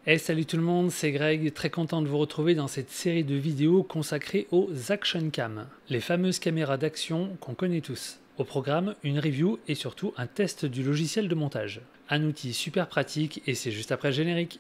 Hey, salut tout le monde, c'est Greg, très content de vous retrouver dans cette série de vidéos consacrée aux Action Cam, les fameuses caméras d'action qu'on connaît tous. Au programme, une review et surtout un test du logiciel de montage. Un outil super pratique et c'est juste après le générique.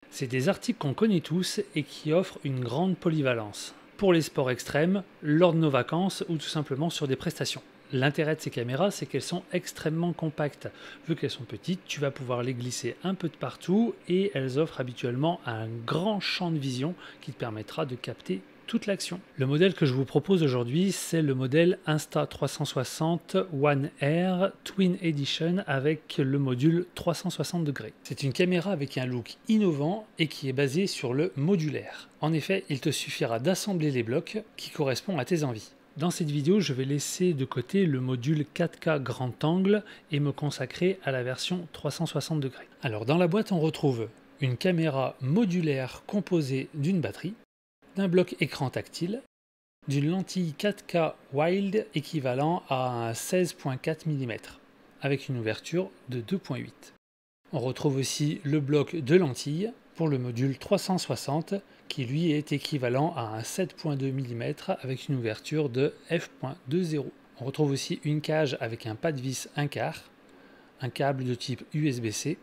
C'est des articles qu'on connaît tous et qui offrent une grande polyvalence. Pour les sports extrêmes, lors de nos vacances ou tout simplement sur des prestations. L'intérêt de ces caméras, c'est qu'elles sont extrêmement compactes. Vu qu'elles sont petites, tu vas pouvoir les glisser un peu de partout et elles offrent habituellement un grand champ de vision qui te permettra de capter toute l'action. Le modèle que je vous propose aujourd'hui, c'est le modèle Insta360 One Air Twin Edition avec le module 360 degrés. C'est une caméra avec un look innovant et qui est basé sur le modulaire. En effet, il te suffira d'assembler les blocs qui correspondent à tes envies. Dans cette vidéo, je vais laisser de côté le module 4K grand angle et me consacrer à la version 360 degrés. Alors dans la boîte, on retrouve une caméra modulaire composée d'une batterie, d'un bloc écran tactile, d'une lentille 4K Wild équivalent à un 16.4 mm avec une ouverture de 2.8. On retrouve aussi le bloc de lentilles pour le module 360 qui lui est équivalent à un 7.2 mm avec une ouverture de f.20. On retrouve aussi une cage avec un pas de vis 1/4, un câble de type USB-C,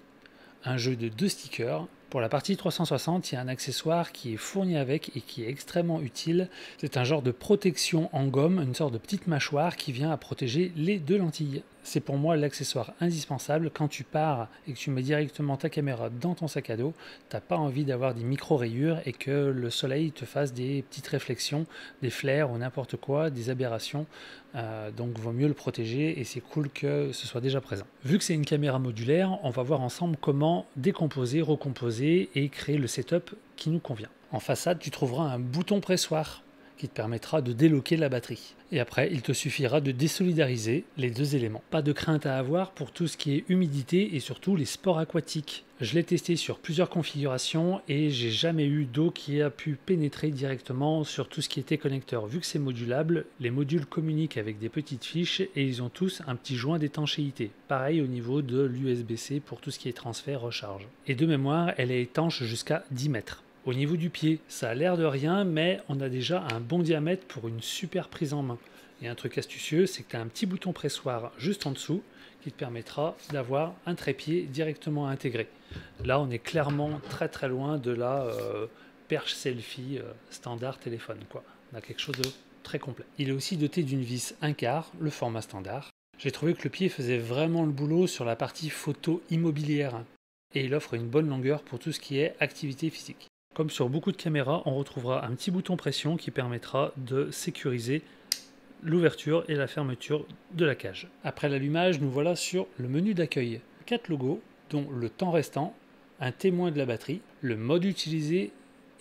un jeu de 2 stickers. Pour la partie 360, il y a un accessoire qui est fourni avec et qui est extrêmement utile. C'est un genre de protection en gomme, une sorte de petite mâchoire qui vient à protéger les deux lentilles. C'est pour moi l'accessoire indispensable quand tu pars et que tu mets directement ta caméra dans ton sac à dos. Tu n'as pas envie d'avoir des micro-rayures et que le soleil te fasse des petites réflexions, des flares ou n'importe quoi, des aberrations. Donc vaut mieux le protéger et c'est cool que ce soit déjà présent. Vu que c'est une caméra modulaire, on va voir ensemble comment décomposer, recomposer et créer le setup qui nous convient. En façade, tu trouveras un bouton pressoir qui te permettra de déloquer la batterie. Et après, il te suffira de désolidariser les deux éléments. Pas de crainte à avoir pour tout ce qui est humidité et surtout les sports aquatiques. Je l'ai testé sur plusieurs configurations et j'ai jamais eu d'eau qui a pu pénétrer directement sur tout ce qui était connecteur. Vu que c'est modulable, les modules communiquent avec des petites fiches et ils ont tous un petit joint d'étanchéité. Pareil au niveau de l'USB-C pour tout ce qui est transfert, recharge. Et de mémoire, elle est étanche jusqu'à 10 mètres. Au niveau du pied, ça a l'air de rien, mais on a déjà un bon diamètre pour une super prise en main. Et un truc astucieux, c'est que tu as un petit bouton pressoir juste en dessous qui te permettra d'avoir un trépied directement intégré. Là, on est clairement très loin de la perche selfie standard téléphone, quoi. On a quelque chose de très complet. Il est aussi doté d'une vis 1/4, le format standard. J'ai trouvé que le pied faisait vraiment le boulot sur la partie photo immobilière et il offre une bonne longueur pour tout ce qui est activité physique. Comme sur beaucoup de caméras, on retrouvera un petit bouton pression qui permettra de sécuriser l'ouverture et la fermeture de la cage. Après l'allumage, nous voilà sur le menu d'accueil. 4 logos, dont le temps restant, un témoin de la batterie, le mode utilisé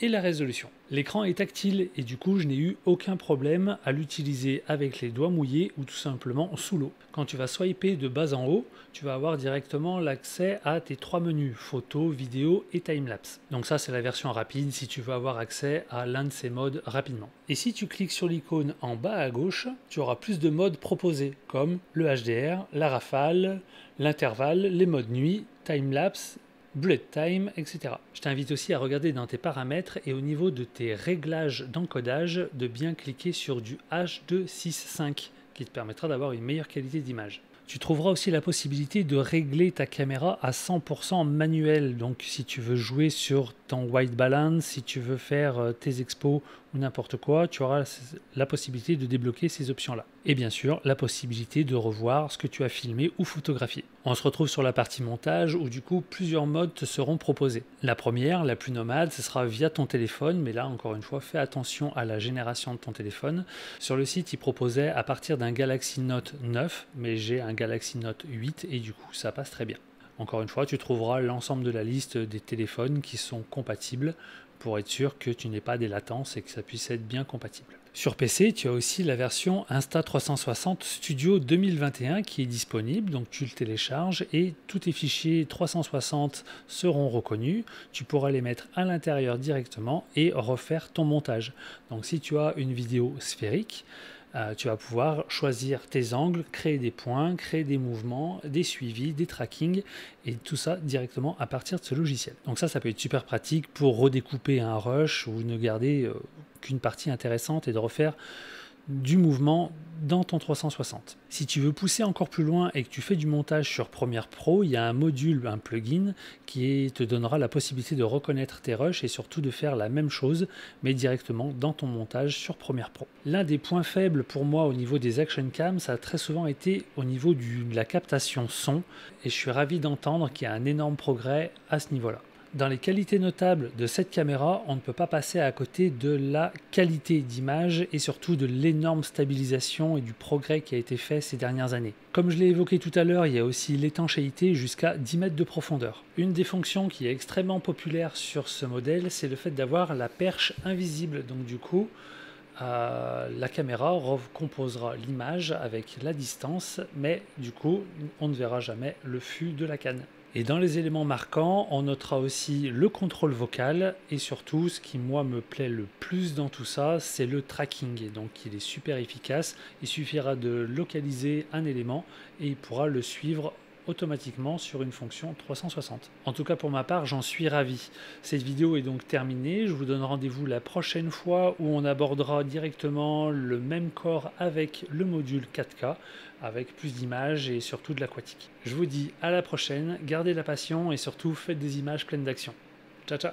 et la résolution. L'écran est tactile et du coup je n'ai eu aucun problème à l'utiliser avec les doigts mouillés ou tout simplement sous l'eau. Quand tu vas swiper de bas en haut, tu vas avoir directement l'accès à tes 3 menus, photo, vidéo et timelapse. Donc ça c'est la version rapide si tu veux avoir accès à l'un de ces modes rapidement. Et si tu cliques sur l'icône en bas à gauche, tu auras plus de modes proposés comme le HDR, la rafale, l'intervalle, les modes nuit, timelapse, bullet time, etc. Je t'invite aussi à regarder dans tes paramètres et au niveau de tes réglages d'encodage de bien cliquer sur du H265 qui te permettra d'avoir une meilleure qualité d'image. Tu trouveras aussi la possibilité de régler ta caméra à 100% manuel. Donc si tu veux jouer sur ton white balance, si tu veux faire tes expos ou n'importe quoi, tu auras la possibilité de débloquer ces options-là. Et bien sûr, la possibilité de revoir ce que tu as filmé ou photographié. On se retrouve sur la partie montage où du coup plusieurs modes te seront proposés. La première, la plus nomade, ce sera via ton téléphone, mais là encore une fois, fais attention à la génération de ton téléphone. Sur le site, il proposait à partir d'un Galaxy Note 9, mais j'ai un Galaxy Note 8 et du coup ça passe très bien. Encore une fois, tu trouveras l'ensemble de la liste des téléphones qui sont compatibles pour être sûr que tu n'aies pas des latences et que ça puisse être bien compatible. Sur PC, tu as aussi la version Insta360 Studio 2021 qui est disponible, donc tu le télécharges et tous tes fichiers 360 seront reconnus. Tu pourras les mettre à l'intérieur directement et refaire ton montage. Donc si tu as une vidéo sphérique, tu vas pouvoir choisir tes angles, créer des points, créer des mouvements, des suivis, des trackings et tout ça directement à partir de ce logiciel. Donc ça peut être super pratique pour redécouper un rush ou ne garder qu'une partie intéressante et de refaire du mouvement dans ton 360. Si tu veux pousser encore plus loin et que tu fais du montage sur Premiere Pro, il y a un module, un plugin qui te donnera la possibilité de reconnaître tes rushs et surtout de faire la même chose mais directement dans ton montage sur Premiere Pro. L'un des points faibles pour moi au niveau des action cam, ça a très souvent été au niveau de la captation son et je suis ravi d'entendre qu'il y a un énorme progrès à ce niveau-là. Dans les qualités notables de cette caméra, on ne peut pas passer à côté de la qualité d'image et surtout de l'énorme stabilisation et du progrès qui a été fait ces dernières années. Comme je l'ai évoqué tout à l'heure, il y a aussi l'étanchéité jusqu'à 10 mètres de profondeur. Une des fonctions qui est extrêmement populaire sur ce modèle, c'est le fait d'avoir la perche invisible. Donc du coup, la caméra recomposera l'image avec la distance, mais du coup, on ne verra jamais le fût de la canne. Et dans les éléments marquants, on notera aussi le contrôle vocal et surtout, ce qui moi me plaît le plus dans tout ça, c'est le tracking. Et donc il est super efficace, il suffira de localiser un élément et il pourra le suivre automatiquement sur une fonction 360. En tout cas pour ma part, j'en suis ravi. Cette vidéo est donc terminée, je vous donne rendez-vous la prochaine fois où on abordera directement le même corps avec le module 4K, avec plus d'images et surtout de l'aquatique. Je vous dis à la prochaine, gardez la passion et surtout faites des images pleines d'action. Ciao ciao.